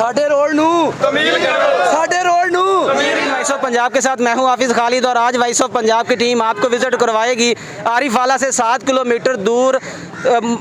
साडे रोड नू तमील करो, साडे रोड नू वॉइस ऑफ पंजाब के साथ मैं हूं हाफिज खालिद और आज वॉइस ऑफ पंजाब की टीम आपको विजिट करवाएगी आरिफवाला से 7 किलोमीटर दूर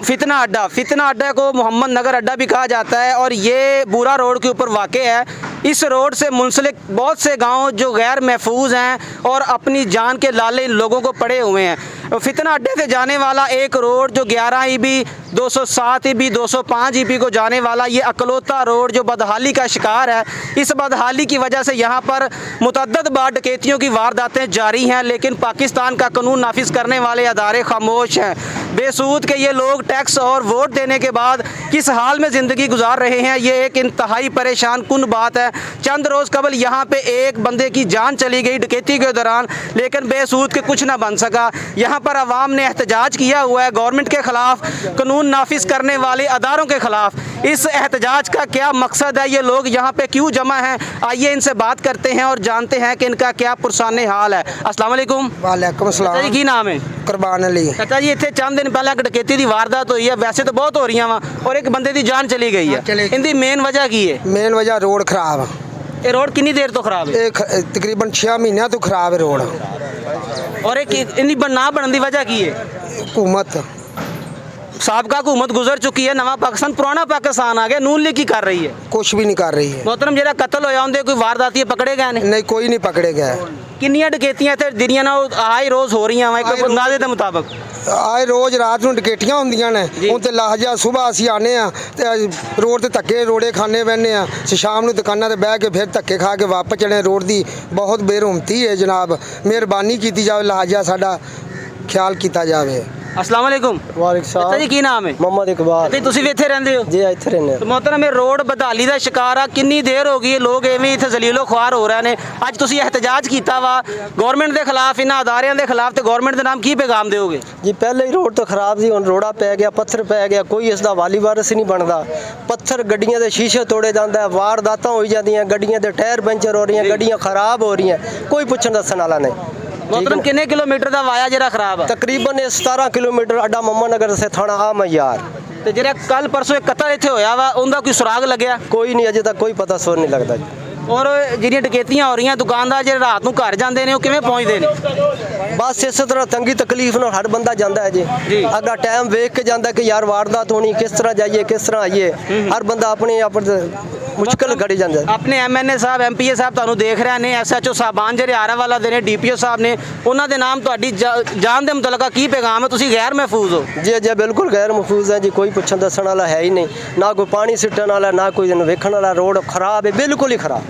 फितना अड्डा को मोहम्मद नगर अड्डा भी कहा जाता है और ये बूरा रोड के ऊपर वाक़ है। इस रोड से मुंसलिक बहुत से गांव जो गैर महफूज हैं और अपनी जान के लाले इन लोगों को पड़े हुए हैं। फितना अड्डे से जाने वाला एक रोड जो 11 ईबी 207 ईबी 205 ईबी को जाने वाला ये अकलौता रोड जो बदहाली का शिकार है। इस बदहाली की वजह से यहाँ पर मुतअद्दिद बार डकैतियों की वारदातें जारी हैं, लेकिन पाकिस्तान का कानून नाफिज करने वाले अदारे खामोश हैं। बेसूद के ये लोग टैक्स और वोट देने के बाद किस हाल में ज़िंदगी गुजार रहे हैं, ये एक इंतहाई परेशान कुन बात है। चंद रोज़ कबल यहाँ पे एक बंदे की जान चली गई डकैती के दौरान, लेकिन बेसूद के कुछ ना बन सका। यहाँ पर अवाम ने एहतजाज किया हुआ है गवर्नमेंट के ख़िलाफ़, कानून नाफिज करने वाले अदारों के ख़िलाफ़। इस एहतजाज का क्या मकसद है, ये लोग यहाँ पे क्यों जमा हैं, आइए इनसे बात करते हैं और जानते हैं कि इनका क्या पुरसान हाल है। अस्सलाम वालेकुम। वालेकुम अस्सलाम। जी की नाम है? कुर्बान अली। चाचा जी इतने चंद दिन पहले एक डकैती की वारदात हुई है, वैसे तो बहुत हो रही हैं और एक बंदे की जान चली गई है, इनकी मेन वजह की है? मेन वजह रोड खराब। ये रोड कितनी देर तो खराब है? तकरीबन 6 महीनों तो खराब है रोड। और एक इनकी ना बनने की वजह की है? हुकूमत साबका हुकूमत गुजर चुकी है, नवा पाकिस्तान पुराना पाकिस्तान आ गया, नून लीग की कर रही है? कुछ भी नहीं कर रही है। मोहतरम जरा कत्ल होया उनके कोई वारदाती पकड़े गए नहीं, कोई नहीं पकड़े गए। किन्नियां डकैतियां इत्थे दिनियां ना आए रोज़ हो रही हैं एक अंदाजे के मुताबिक? आए रोज़ रात ਨੂੰ डकैतियां ਹੁੰਦੀਆਂ ਨੇ ਹੁਣ ਤੇ ਲਾਹਜਾ ਸਵੇਰ ਅਸੀਂ ਆਨੇ ਆ ਤੇ ਰੋਡ ਤੇ ਧੱਕੇ ਰੋੜੇ ਖਾਣੇ ਪੈਂਦੇ ਆ ਤੇ ਸ਼ਾਮ ਨੂੰ ਦੁਕਾਨਾਂ ਤੇ ਬਹਿ ਕੇ ਫਿਰ ਧੱਕੇ ਖਾ ਕੇ ਵਾਪਸ ਚਲੇ। ਰੋਡ ਦੀ ਬਹੁਤ ਬੇਰਹਿਮਤੀ ਹੈ ਜਨਾਬ, ਮਿਹਰਬਾਨੀ ਕੀਤੀ ਜਾਵੇ, ਲਾਹਜਾ ਸਾਡਾ ਖਿਆਲ ਕੀਤਾ ਜਾਵੇ। अस्सलाम वालेकुम। ਵਾਲੇਕੁਮ ਚਾਚਾ ਜੀ ਕੀ ਨਾਮ ਹੈ? ਮੁਹੰਮਦ ਇਕਬਾਲ। ਤੇ ਤੁਸੀਂ ਵੀ ਇੱਥੇ ਰਹਿੰਦੇ ਹੋ? ਜੀ ਇੱਥੇ ਰਹਿੰਦੇ ਤੇ मोहतरम ਇਹ ਰੋਡ ਬਦਹਾਲੀ ਦਾ ਸ਼ਿਕਾਰ ਆ, ਕਿੰਨੀ ਦੇਰ ਹੋ ਗਈ ਲੋਕ ਐਵੇਂ ਇੱਥੇ ਜ਼ਲੀਲੋ ਖੁਆਰ ਹੋ ਰਹੇ ਨੇ। ਅੱਜ ਤੁਸੀਂ ਇਹਤਜਾਜ ਕੀਤਾ ਵਾ ਗਵਰਨਮੈਂਟ ਦੇ ਖਿਲਾਫ, ਇਹਨਾਂ ਅਦਾਰਿਆਂ ਦੇ ਖਿਲਾਫ, ਤੇ ਗਵਰਨਮੈਂਟ ਦੇ ਨਾਮ ਕੀ ਪੈਗਾਮ ਦਿਓਗੇ? ਜੀ ਪਹਿਲੇ ਹੀ ਰੋਡ ਤਾਂ ਖਰਾਬ ਸੀ, ਹੁਣ ਰੋੜਾ ਪੈ ਗਿਆ, ਪੱਥਰ ਪੈ ਗਿਆ, ਕੋਈ ਇਸ ਦਾ ਵਾਲੀ ਵਾਰਸ ਨਹੀਂ ਬਣਦਾ। ਪੱਥਰ ਗੱਡੀਆਂ ਦੇ ਸ਼ੀਸ਼ੇ ਤੋੜੇ ਜਾਂਦਾ, ਵਾਰਦਾਤਾਂ ਹੋਈ ਜਾਂਦੀਆਂ, ਗੱਡੀਆਂ ਦੇ ਟਾਇਰ ਪੈਂਚਰ ਹੋ ਰਹੀਆਂ, ਗੱਡੀਆਂ ਖਰਾਬ ਹੋ ਰਹੀਆਂ, ਕੋਈ ਪੁੱਛਣ ਦੱਸਣ ਵਾਲਾ ਨਹੀਂ। मोहतरम कितने किलोमीटर का वाया जरा खराब है? तकरीबन 17 किलोमीटर अड्डा मोहम्मद नगर से थाना आ मैयार। ਤੇ ਜਿਹੜਾ ਕੱਲ ਪਰਸੋਂ ਇੱਕ ਕਤਲ ਇੱਥੇ ਹੋਇਆ ਵਾ ਉਹਦਾ ਕੋਈ ਸੁਰਾਗ ਲੱਗਿਆ? ਕੋਈ ਨਹੀਂ, ਅਜੇ ਤੱਕ ਕੋਈ ਪਤਾ ਸੋਰ ਨਹੀਂ ਲੱਗਦਾ ਜੀ। ਔਰ ਜਿਹੜੀਆਂ ਡਕੈਤੀਆਂ ਹੋ ਰਹੀਆਂ, ਦੁਕਾਨਦਾਰ ਜਿਹੜੇ ਰਾਤ ਨੂੰ ਘਰ ਜਾਂਦੇ ਨੇ ਉਹ ਕਿਵੇਂ ਪਹੁੰਚਦੇ ਨੇ? ਬਸ ਇਸੇ ਤਰ੍ਹਾਂ ਤੰਗੀ ਤਕਲੀਫ ਨਾਲ ਹਰ ਬੰਦਾ ਜਾਂਦਾ ਹੈ ਜੀ। ਅੱਗਾ ਟਾਈਮ ਵੇਖ ਕੇ ਜਾਂਦਾ ਕਿ ਯਾਰ ਵਾਰਦਾਤ ਹੋਣੀ, ਕਿਸ ਤਰ੍ਹਾਂ ਜਾਈਏ, ਕਿਸ ਤਰ੍ਹਾਂ ਆਈਏ, ਹਰ ਬੰਦਾ ਆਪਣੇ ਆਪ ਮੁਸ਼ਕਲ ਘੜੀ ਜਾਂਦਾ। ਆਪਣੇ ਐਮਐਨਏ ਸਾਹਿਬ, ਐਮਪੀਏ ਸਾਹਿਬ ਤੁਹਾਨੂੰ ਦੇਖ ਰਹੇ ਨੇ, ਐਸਐਚਓ ਸਾਹਿਬਾਨ ਜਿਹੜੇ ਆਰਾਵਾਲਾ ਦੇ ਨੇ, ਡੀਪੀਓ ਸਾਹਿਬ ਨੇ, ਉਹਨਾਂ ਦੇ ਨਾਮ ਤੁਹਾਡੀ ਜਾਨ ਦੇ ਮੁਤਲਕਾ ਕੀ ਪੈਗਾਮ ਹੈ? ਤੁਸੀਂ ਗੈਰ ਮਹਿਫੂਜ਼ ਹੋ? ਜੀ ਜੀ ਬਿਲकुल गैर महफूज है जी, कोई पुछन दसन वाला है ही नहीं, ना कोई पानी सिटन वाला, ना कोई वेखण वाला। रोड खराब है, बिल्कुल ही खराब।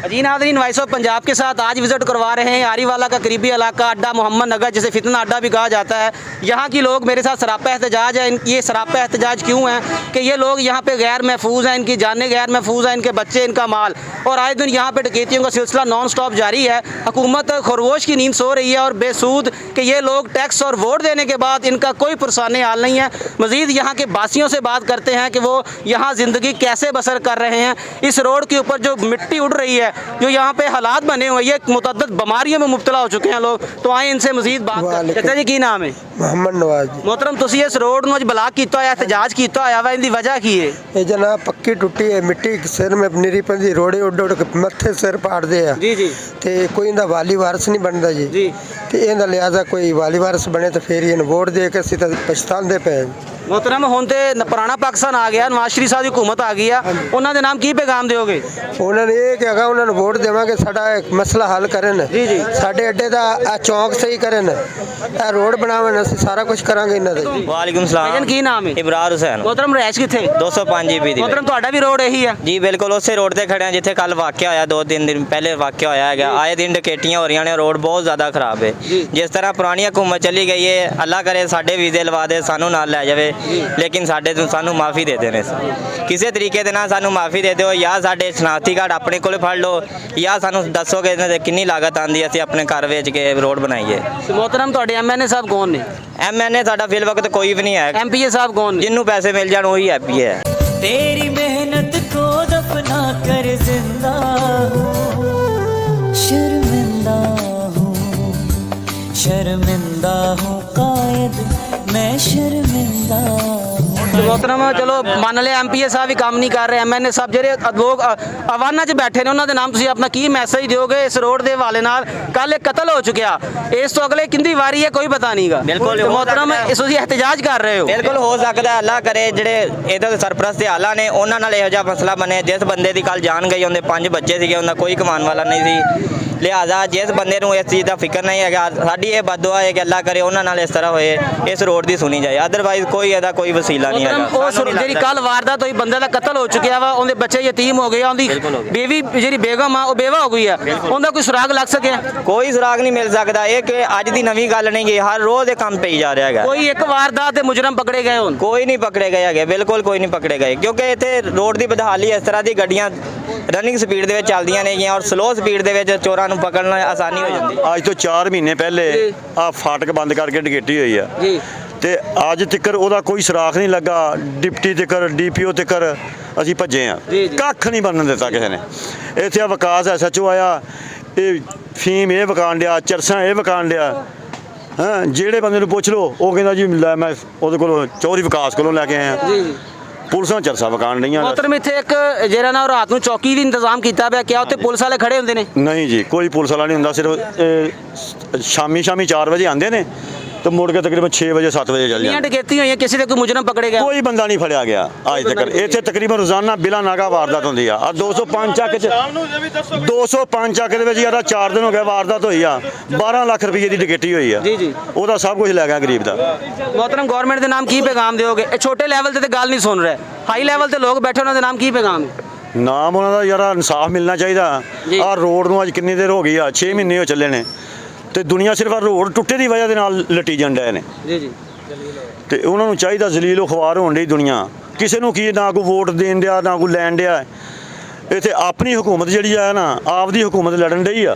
जी नाज़रीन, वॉइस ऑफ पंजाब के साथ आज विजिट करवा रहे हैं आरीवाला का करीबी इलाका अड्डा मोहम्मद नगर, जिसे फितना अड्डा भी कहा जाता है। यहाँ की लोग मेरे साथ सरापा एहतजाज है। ये सरापा एहतजाज क्यों है कि ये लोग यहाँ पे गैर महफूज हैं, इनकी जानें गैर महफूज हैं, इनके बच्चे, इनका माल, और आए दिन यहाँ पे डकैतियों का सिलसिला नॉन स्टॉप जारी है। हुकूमत खरगोश की नींद सो रही है और बेसूद कि ये लोग टैक्स और वोट देने के बाद इनका कोई पुरसान हाल नहीं है। मज़ीद यहाँ के बासियों से बात करते हैं कि वो यहाँ ज़िंदगी कैसे बसर कर रहे हैं। इस रोड के ऊपर जो मिट्टी उड़ रही है, जो यहाँ पे हालात बने हुए, ये मुतअद्दिद बीमारियों में मुब्तला हो चुके हैं लोग। तो आए इनसे मज़ीद बात करते हैं। चाचा जी की नाम है? ਮੁਹੰਮਦ ਨਵਾਜ਼ ਜੀ। मोहतरम तुसी इस रोड ਨੂੰ ਅੱਜ ਬਲਾਕ ਕੀਤਾ ਹੋਇਆ, एहतजाज ਕੀਤਾ ਹੋਇਆ ਵਾ, ਇਹਦੀ ਵਜ੍ਹਾ ਕੀ ਹੈ? ਇਹ ਜਨਾਬ ਪੱਕੀ ਟੁੱਟੀ ਹੈ, ਮਿੱਟੀ ਸਿਰ में ਨਿਰੀ ਪੈਂਦੀ, ਰੋੜੇ ਉੱਡ ਉੱਡ ਕੇ ਮੱਥੇ ਸਿਰ ਪਾੜਦੇ ਆ। ਜੀ ਜੀ। ਤੇ ਕੋਈ ਇਹਦਾ ਵਾਲੀ ਵਾਰਸ ਨਹੀਂ ਬਣਦਾ ਜੀ। ਜੀ। ਤੇ ਇਹਦਾ ਲਿਹਾਜ਼ਾ ਕੋਈ ਵਾਲੀ ਵਾਰਸ ਬਣੇ ਤਾਂ ਫੇਰ ਇਹਨੂੰ ਵੋਟ ਦੇ ਕੇ ਅਸੀਂ ਤਾਂ ਪਛਤਾਉਂਦੇ ਪਏ। मोहतरम ਹੁਣ ਤੇ ਪੁਰਾਣਾ ਪਾਕਿਸਤਾਨ ਆ ਗਿਆ, ਨਵਾਜ਼ ਸ਼ਰੀਫ ਸਾਹਿਬ ਦੀ ਹੁਕੂਮਤ ਆ ਗਈ ਆ, ਉਹਨਾਂ ਦੇ ਨਾਮ ਕੀ ਪੈਗਾਮ ਦਿਓਗੇ? ਉਹਨਾਂ ਨੇ ਇਹ ਕਿਹਾ ਉਹਨਾਂ ਨੂੰ ਵੋਟ ਦੇਵਾਂਗੇ, ਸਾਡਾ ਇੱਕ ਮਸਲਾ ਹੱਲ ਕਰਨ। ਜੀ ਜੀ। ਸਾਡੇ ਅੱਡੇ ਦਾ ਆ ਚੌਂਕ ਸਹੀ ਕਰਨ, ਇਹ ਰੋਡ ਬਣਾਵਣ, ਅਸੀਂ ਸਾਰਾ ਕੁਝ ਕਰਾਂਗੇ ਇਹਨਾਂ ਦਾ। वालेकुम सलाम। भाईजान की नाम है? इबरार हुसैन। मोहतरम रैश किथे? 205 ईबी दी। मोहतरम ਤੁਹਾਡਾ ਵੀ ਰੋਡ ਇਹੀ ਆ? जी बिल्कुल उस रोड ਤੇ ਖੜੇ ਆ ਜਿੱਥੇ ਕੱਲ ਵਾਕਿਆ ਹੋਇਆ, 2-3 दिन ਪਹਿਲੇ ਵਾਕਿਆ ਹੋਇਆ ਹੈਗਾ। ਆਏ ਦਿਨ ਡਕੈਤੀਆਂ ਹੋ ਰਹੀਆਂ ਨੇ, ਰੋਡ ਬਹੁਤ ਜ਼ਿਆਦਾ ਖਰਾਬ ਹੈ। ਜਿਸ ਤਰ੍ਹਾਂ ਪੁਰਾਣੀ ਹਕੂਮਤ ਚਲੀ ਗਈ ਹੈ, ਅੱਲਾ ਕਰੇ ਸਾਡੇ ਵੀਜ਼ੇ ਲਵਾ ਦੇ, ਸਾਨੂੰ ਨਾਲ ਲੈ ਜਾਵੇ, ਲੇਕਿਨ ਸਾਡੇ ਤੋਂ ਸਾਨੂੰ ਮਾਫੀ ਦੇ ਦੇਣੇ। ਕਿਸੇ ਤਰੀਕੇ ਦੇ ਨਾਲ ਸਾਨੂੰ ਮਾਫੀ ਦੇ ਦਿਓ, ਜਾਂ ਸਾਡੇ ਸ਼ਨਾਖਤੀ ਕਾਰਡ ਆਪਣੇ ਕੋਲ ਫੜ ਲਓ, ਜਾਂ ਸਾਨੂੰ ਦੱਸੋਗੇ ਇਹਨਾਂ ਦੇ ਕਿੰਨੀ ਲਾਗਤ ਆਉਂਦੀ ਹੈ, ਅਸੀਂ ਆਪਣੇ ਘਰ ਵੇਚ ਕੇ ਰੋਡ ਬਣਾਈਏ। मोहतरम ਤੁਹਾਡੇ ਐਮਐਨਏ ਸਾਹਿਬ ਕੌਣ ਨੇ? ਐਮਐਨਏ ਸਾਡਾ ਫਿਲ ਵਕਤ ਕੋਈ ਵੀ ਨਹੀਂ ਹੈ। ਐਮਪੀਏ ਸਾਹਿਬ ਕੌਣ ਨੇ? ਜਿੰਨੂੰ ਪੈਸੇ ਮਿਲ ਜਾਣ ਉਹੀ ਐਮਪੀ ਹੈ। तेरी मेहनत को दफना कर जिंदा शर्मिंदा हूँ कायद मैं शर्मिंदा हूँ। मोहतरम चलो मान लिया MPA साहब भी काम नहीं कर रहे, MNA ਸਾਹਿਬ ਜਿਹੜੇ ਲੋਕ ਆਵਾਨਾਂ 'ਚ ਬੈਠੇ ਨੇ ਉਹਨਾਂ ਦੇ ਨਾਮ ਤੁਸੀਂ ਆਪਣਾ ਕੀ ਮੈਸੇਜ ਦਿਓਗੇ ਇਸ ਰੋਡ ਦੇ ਹਵਾਲੇ ਨਾਲ? ਕੱਲ ਇੱਕ ਕਤਲ ਹੋ ਚੁੱਕਿਆ, ਇਸ ਤੋਂ ਅਗਲੇ ਕਿੰਦੀ ਵਾਰੀ ਹੈ ਕੋਈ ਪਤਾ ਨਹੀਂਗਾ। ਬਿਲਕੁਲ ਹੋ मोहतरम ਸਕਦਾ। ਇਸ ਤੁਸੀਂ ਇhtਜਾਜ ਕਰ ਰਹੇ ਹੋ? ਬਿਲਕੁਲ ਹੋ ਸਕਦਾ, ਅੱਲਾ ਕਰੇ ਜਿਹੜੇ ਇਹਦੇ ਸਰਪ੍ਰਸਤ ਦੇ ਆਲਾ ਨੇ ਉਹਨਾਂ ਨਾਲ ਇਹੋ ਜਿਹਾ ਮਸਲਾ ਬਣੇ। ਜਿਸ ਬੰਦੇ ਦੀ ਕੱਲ ਜਾਨ ਗਈ, ਉਹਦੇ 5 ਬੱਚੇ ਸੀਗੇ, ਉਹਨਾਂ ਕੋਈ ਕਮਾਉਣ ਵਾਲਾ ਨਹੀਂ ਸੀ। ਲਿਹਾਜ਼ਾ ਜਿਸ ਬੰਦੇ ਨੂੰ ਇਸ ਚੀਜ਼ ਦਾ ਫਿਕਰ ਨਹੀਂ ਹੈਗਾ, ਸਾਡੀ ਇਹ ਬਦਦੁਆ ਹੈ ਕਿ ਅੱਲਾ ਕਰੇ ਉਹਨਾਂ ਨਾਲ ਇਸ ਤਰ੍ਹਾਂ ਹੋਏ, ਇਸ ਰੋਡ ਦੀ ਸੁਣੀ ਜਾਏ। ਅਦਰਵਾਈਜ਼ ਕੋਈ ਇਹਦਾ ਕੋਈ ਵਸੀਲਾ ਨਹੀਂ ਹੈਗਾ। ਉਹ ਜਿਹੜੀ ਕੱਲ ਵਾਰਦਾਤ ਹੋਈ, ਬੰਦੇ ਦਾ ਕਤਲ ਹੋ ਚੁੱਕਿਆ ਵਾ, ਉਹਦੇ ਬੱਚੇ ਯਤੀਮ ਹੋ ਗਏ ਆ, ਉਹਦੀ ਬੇਵੀ ਜਿਹੜੀ ਬੇਗਮ ਆ ਉਹ ਬੇਵਾ ਹੋ ਗਈ ਆ, ਉਹਦਾ ਕੋਈ ਸੁਰਾਗ ਲੱਗ ਸਕਿਆ? ਕੋਈ ਸੁਰਾਗ ਨਹੀਂ ਮਿਲ ਸਕਦਾ। ਇਹ ਕਿ ਅੱਜ ਦੀ ਨਵੀਂ ਗੱਲ ਨਹੀਂ ਗੀ, ਹਰ ਰੋਜ਼ ਇਹ ਕੰਮ ਪਈ ਜਾ ਰਿਹਾ ਹੈਗਾ। ਕੋਈ ਇੱਕ ਵਾਰਦਾਤ ਦੇ ਮੁਜਰਮ ਪਕੜੇ ਗਏ ਹੋਣ? ਕੋਈ ਨਹੀਂ ਪਕੜੇ ਗਏ ਹੈਗੇ, ਬਿਲਕੁਲ ਕੋਈ ਨਹੀਂ ਪਕੜੇ ਗਏ, ਕਿਉਂਕਿ ਇੱਥੇ ਰੋਡ ਦੀ ਬਦਹਾਲੀ ਇਸ ਤਰ੍ਹਾਂ ਦੀ ਗੱਡੀਆਂ ਰਨਿੰਗ ਸਪੀਡ ਦੇ ਵਿੱਚ ਚੱਲਦੀਆਂ ਨੇਗੀਆਂ ਔਰ ਸਲੋ ਸਪੀਡ ਦੇ ਵਿੱਚ ਚੋਰਾਂ ਨੂੰ ਪਕੜਨਾ ਆਸਾਨੀ ਹੋ ਜਾਂਦੀ। ਅੱਜ ਤੋਂ 4 ਮਹੀਨੇ ਪਹਿਲੇ ਆ ਫਾਟਕ ਬੰਦ ਕਰਕੇ ਡਕੈਤੀ ਹੋਈ ਆ ਜੀ, ਤੇ ਅੱਜ ਤੱਕ ਉਹਦਾ ਕੋਈ ਸੁਰਾਖ ਨਹੀਂ ਲੱਗਾ। ਡਿਪਟੀ ਤੱਕ DPO ਤੱਕ ਅਸੀਂ ਭੱਜੇ ਆ, ਜੀ, ਜੀ। ਕੱਖ ਨਹੀਂ ਬਣਨ ਦਿੱਤਾ ਕਿਸੇ ਨੇ। ਇੱਥੇ ਆ ਵਿਕਾਸ SHO ਆਇਆ, ਇਹ ਫੀਮ ਇਹ ਵਿਕਾਣ ਡਿਆ, ਚਰਸਾਂ ਇਹ ਵਿਕਾਣ ਡਿਆ। ਹਾਂ, ਜਿਹੜੇ ਬੰਦੇ ਨੂੰ ਪੁੱਛ ਲਓ ਉਹ ਕਹਿੰਦਾ ਜੀ ਲੈ ਮੈਂ ਉਹਦੇ ਕੋਲੋਂ ਚੌਧਰੀ ਵਿਕਾਸ ਕੋਲੋਂ ਲੈ ਕੇ ਆਇਆ। ਜੀ, ਜੀ। ਪੁਲਿਸਾਂ ਚਰਸਾ ਵਿਕਾਣ ਡਈਆਂ। ਮੋਹਤਰਮ ਇੱਥੇ ਇੱਕ ਜਿਹੜਾ ਨਾ ਰਾਤ ਨੂੰ ਚੌਕੀ ਵੀ ਇੰਤਜ਼ਾਮ ਕੀਤਾ ਪਿਆ, ਕਿਆ ਉੱਥੇ ਪੁਲਿਸ ਵਾਲੇ ਖੜੇ ਹੁੰਦੇ ਨੇ? ਨਹੀਂ ਜੀ, ਕੋਈ ਪੁਲਿਸ ਵਾਲਾ ਨਹੀਂ ਹੁੰਦਾ। ਸਿਰਫ ਸ਼ਾਮੀ 4 ਵਜੇ ਆਉਂਦੇ ਨੇ ਤੇ ਮੁੜ ਕੇ ਤਕਰੀਬਨ 6 ਵਜੇ 7 ਵਜੇ ਚੱਲ ਕਿੰਨੀਆਂ ਜਾਂਦੇ। ਡਕੈਤੀ ਹੋਈਆਂ, ਕਿਸੇ ਦੇ ਕੋਈ ਮੁਜਰਮ ਪਕੜੇ ਗਿਆ? ਕੋਈ ਬੰਦਾ ਨਹੀਂ ਫੜਿਆ ਗਿਆ ਅੱਜ ਤੱਕ। ਇੱਥੇ ਤਕਰੀਬਨ ਰੋਜ਼ਾਨਾ ਬਿਲਾ ਨਾਗਾ ਵਾਰਦਾਤ ਹੁੰਦੀ ਆ। 205 ਚੱਕ ਚ 205 ਚੱਕ ਦੇ ਵਿੱਚ ਯਾਰ 4 ਦਿਨ ਹੋ ਗਏ ਵਾਰਦਾਤ ਹੋਈ ਆ। 12 ਲੱਖ ਰੁਪਏ ਦੀ ਡਕੈਤੀ ਹੋਈ ਆ। ਜੀ, ਜੀ। ਉਹਦਾ ਸਭ ਕੁਝ ਲੈ ਗਿਆ ਗਰੀਬ ਦਾ। ਮੋਹਤਰਮ ਗਵਰਨਮੈਂਟ ਦੇ ਨਾਮ ਕੀ ਪੈਗਾਮ ਦਿਓਗੇ? ਇਹ ਛੋਟੇ ਲੈਵਲ ਤੇ ਗੱਲ ਨਹੀਂ ਸੁਣ ਰਹੇ, ਹਾਈ ਲੈਵਲ ਤੇ ਲੋਕ ਬੈਠੇ, ਉਹਨਾਂ ਦੇ ਨਾਮ ਕੀ ਪੈਗਾਮ ਹੈ? ਨਾਮ ਉਹਨਾਂ ਦਾ ਯਾਰ ਇਨਸਾਫ ਮਿਲਣਾ ਚਾਹੀਦਾ। ਜੀ। ਆਹ ਰੋਡ ਨੂੰ ਅੱਜ ਕਿੰਨੀ ਦੇਰ ਹੋ ਗਈ ਆ? 6 ਮਹੀਨੇ ਹੋ ਚੱਲੇ ਨੇ ਤੇ ਦੁਨੀਆ ਸਿਰਫ ਆਹ ਰੋਡ ਟੁੱਟੇ ਦੀ ਵਜ੍ਹਾ ਦੇ ਨਾਲ ਲਟੀ ਜਾਂਦੇ ਨੇ। ਜੀ, ਜੀ। ਤੇ ਉਹਨਾਂ ਨੂੰ ਚਾਹੀਦਾ, ਜ਼ਲੀਲੋ ਖਵਾਰ ਹੋਣ ਡਈ ਦੁਨੀਆ, ਕਿਸੇ ਨੂੰ ਕੀ ਨਾ ਕੋਈ ਵੋਟ ਦੇਣ ਡਿਆ ਨਾ ਕੋਈ ਲੈਣ ਡਿਆ। ਇੱਥੇ ਆਪਣੀ ਹੁਕੂਮਤ ਜਿਹੜੀ ਆ ਨਾ, ਆਪਦੀ ਹੁਕੂਮਤ ਲੜਨ ਡਈ ਆ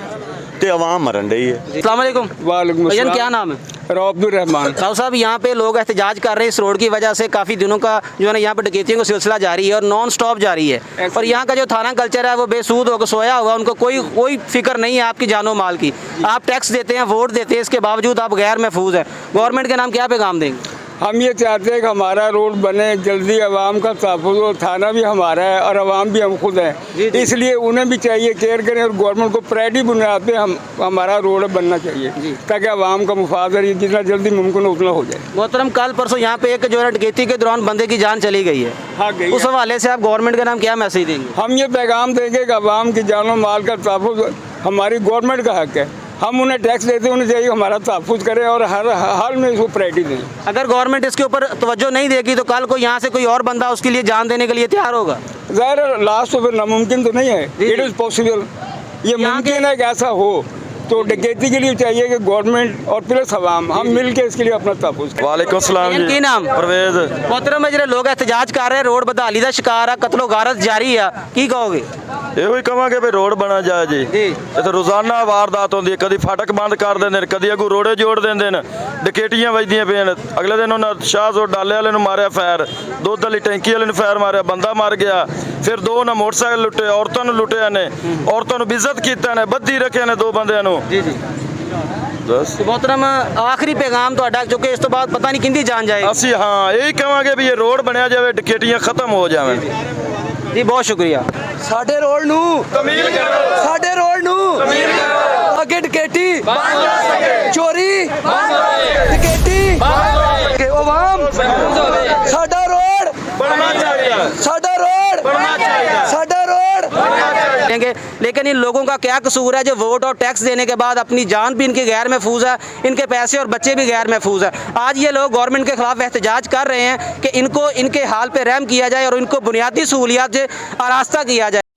ਤੇ आवाम मरन रही है। अस्सलाम वालेकुम। वालेकुम भैया अस्सलाम। क्या नाम है? रौअब्दुर रहमान। राव साहब, यहाँ पे लोग एहतजाज कर रहे हैं इस रोड की वजह से। काफ़ी दिनों का जो है ना यहाँ पे डकैतियों का सिलसिला जारी है और नॉन स्टॉप जारी है, और यहाँ का जो थाना कल्चर है वो बेसूद होकर सोया होगा। उनको कोई फिक्र नहीं है आपकी जानो माल की। आप टैक्स देते हैं, वोट देते हैं, इसके बावजूद आप गैर महफूज हैं। गवर्नमेंट के नाम क्या पैगाम देंगे? हम ये चाहते हैं कि हमारा रोड बने जल्दी, आवाम का तहफ़्फ़ुज़ हो। थाना भी हमारा है और आवाम भी हम खुद हैं, इसलिए उन्हें भी चाहिए केयर करें और गवर्नमेंट को प्रायोरिटी बुनियाद पे हमारा रोड बनना चाहिए ताकि आवाम का मुफाद जितना जल्दी मुमकिन हो उतना हो जाए। मोहतरम, कल परसों यहाँ पे एक जो है डकैती के दौरान बंदे की जान चली गई है, हाँ गई उस हवाले से आप गवर्नमेंट के नाम क्या मैसेज देंगे? हम ये पैगाम देंगे कि आवाम की जान और माल का तहफ़्फ़ुज़ हमारी गवर्नमेंट का हक है। हम उन्हें टैक्स देते हैं, उन्हें चाहिए हमारा तहफ़्फ़ुज़ करें और हर हाल में इसको प्रायोरिटी दें। अगर गवर्नमेंट इसके ऊपर तवज्जो नहीं देगी तो कल को यहाँ से कोई और बंदा उसके लिए जान देने के लिए तैयार होगा। ज़ाहिर है लास्ट तो फिर नामुमकिन तो नहीं है, इट इज़ पॉसिबल। ये मुमकिन है कि ऐसा हो, तो डकैती के लिए चाहिए कि गवर्नमेंट और प्लस आवाम हम मिल के इसके लिए अपना तहफ़्फ़ुज़ करें। वालेकुम सलाम भैया, की नाम? परवेज। मोहतरम, में ਜਿਹੜੇ ਲੋਕ एहतजाज कर रहे हैं, रोड बदहाली ਦਾ ਸ਼ਿਕਾਰ ਆ, ਕਤਲੋ ਗਾਰਤ ਜਾਰੀ ਆ, ਕੀ ਕਹੋਗੇ? ਇਹੋ ਹੀ ਕਵਾਂਗੇ ਵੀ ਰੋਡ ਬਣਾ ਜਾਏ ਜੀ। ਜੀ। ਇੱਥੇ ਰੋਜ਼ਾਨਾ ਵਾਰਦਾਤ ਹੁੰਦੀ ਹੈ, ਕਦੀ ਫਾਟਕ ਬੰਦ ਕਰ ਦਿੰਦੇ ਨੇ, ਕਦੀ ਅੱਗੋਂ ਰੋੜੇ ਜੋੜ ਦਿੰਦੇ ਨੇ, ਡਕੈਤੀਆਂ ਵੱਜਦੀਆਂ ਪਈਆਂ ਨੇ। ਅਗਲੇ ਦਿਨ ਉਹਨਾਂ ਸ਼ਾਹਜ਼ੋ ਡਾਲੇ ਵਾਲੇ ਨੂੰ ਮਾਰਿਆ ਫਾਇਰ, ਦੁੱਧ ਵਾਲੀ ਟੈਂਕੀ ਵਾਲੇ ਨੂੰ ਫਾਇਰ ਮਾਰਿਆ, ਬੰਦਾ ਮਰ ਗਿਆ। ਫਿਰ 2 ਨੇ ਮੋਟਰਸਾਈਕਲ ਲੁੱਟੇ, ਔਰਤਾਂ ਨੂੰ ਲੁੱਟਿਆ ਨੇ, ਔਰਤਾਂ ਨੂੰ ਬੇਇੱਜ਼ਤ ਕੀਤਾ ਨੇ, ਬੱਧੀ ਰੱਖਿਆ ਨੇ 2 ਬੰਦਿਆਂ ਨੂੰ। ਜੀ, ਜੀ। मोहतरम, आखिरी पैगाम ਤੁਹਾਡਾ, ਕਿਉਂਕਿ ਇਸ ਤੋਂ ਬਾਅਦ ਪਤਾ ਨਹੀਂ ਕਿੰਦੀ ਜਾਨ ਜਾਏਗੀ। ਅਸੀਂ ਹਾਂ ਇਹੀ ਕਵਾਂਗੇ ਵੀ ਇਹ ਰੋਡ ਬਣਿਆ ਜਾਵੇ, ਡਕੈਤੀਆਂ ਖਤਮ ਹੋ ਜਾਵਣ। ਜੀ, ਬਹੁਤ ਸ਼ੁਕਰੀਆ। ਸਾਡੇ ਰੋਡ ਨੂੰ ਤਮੀਲ ਕਰੋ, ਸਾਡੇ ਰੋਡ ਨੂੰ ਤਮੀਲ ਕਰੋ। ਅੱਗੇ ਡਕੈਤੀ ਬੰਦ ਹੋ ਸਕੇ, ਚੋਰੀ ਬੰਦ ਹੋਵੇ, ਡਕੈਤੀ ਬੰਦ ਹੋਵੇ, ਆਵਾਮ ਸਾਡਾ ਰੋਡ ਬਣਨਾ ਚਾਹੀਦਾ, ਸਾਡਾ ਰੋਡ ਬਣਨਾ ਚਾਹੀਦਾ, ਸਾਡਾ ਰੋड बनना चाहिए। लेकिन इन लोगों का क्या कसूर है जो वोट और टैक्स देने के बाद अपनी जान भी इनकी गैर महफूज है, इनके पैसे और बच्चे भी गैर महफूज है। आज ये लोग गवर्नमेंट के खिलाफ एहतजाज कर रहे हैं कि इनको इनके हाल पे रहम किया जाए और इनको बुनियादी सहूलियात से आरास्ता किया जाए।